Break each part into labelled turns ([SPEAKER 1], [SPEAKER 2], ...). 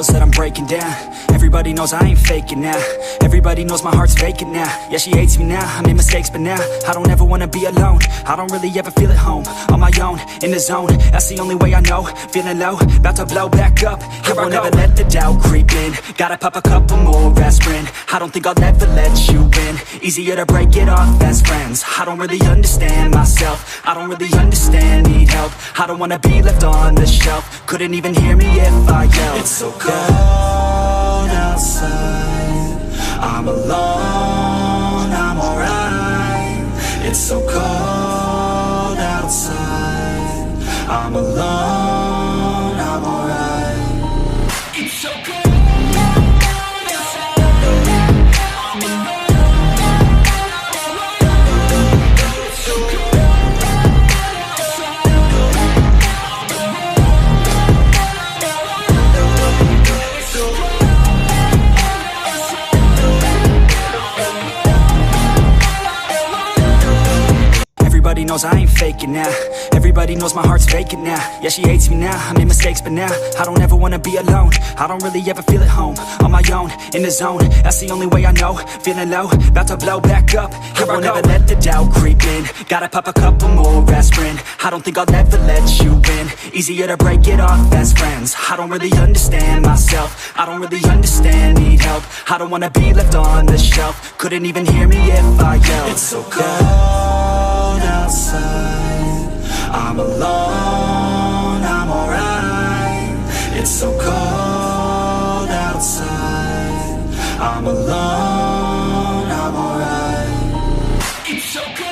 [SPEAKER 1] walls that I'm breaking down. Everybody knows I ain't faking now. Everybody knows my heart's vacant now. Yeah, she hates me now, I made mistakes but now I don't ever wanna be alone. I don't really ever feel at home. On my own, in the zone, that's the only way I know. Feeling low, about to blow back up. Here I won't ever let the doubt creep in. Gotta pop a couple more aspirin. I don't think I'll ever let you in. Easier to break it off best friends. I don't really understand myself. I don't really understand, need help. I don't wanna be left on the shelf. Couldn't even hear me if I yelled. It's so cold outside, I'm alone, I'm alright. It's so cold outside, I'm alone, I'm alright. It's so cold. Everybody knows I ain't faking now. Everybody knows my heart's vacant now. Yeah, she hates me now, I made mistakes but now I don't ever wanna be alone. I don't really ever feel at home. On my own, in the zone, that's the only way I know. Feeling low, about to blow back up. Here I won't ever let the doubt creep in. Gotta pop a couple more aspirin. I don't think I'll ever let you in. Easier to break it off best friends. I don't really understand myself. I don't really understand, need help. I don't wanna be left on the shelf. Couldn't even hear me if I yelled. It's so cold outside, I'm alone, I'm alright. It's so cold outside, I'm alone, I'm alright. It's so cold.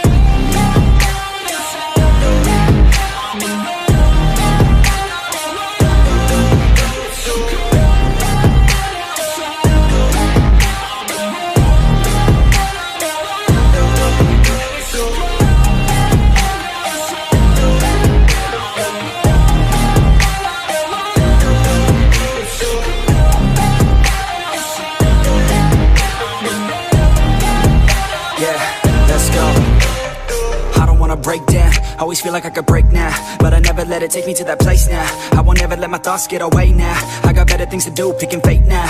[SPEAKER 1] Break down, always feel like I could break now, but I never let it take me to that place now. I won't ever let my thoughts get away now. I got better things to do, picking fate now.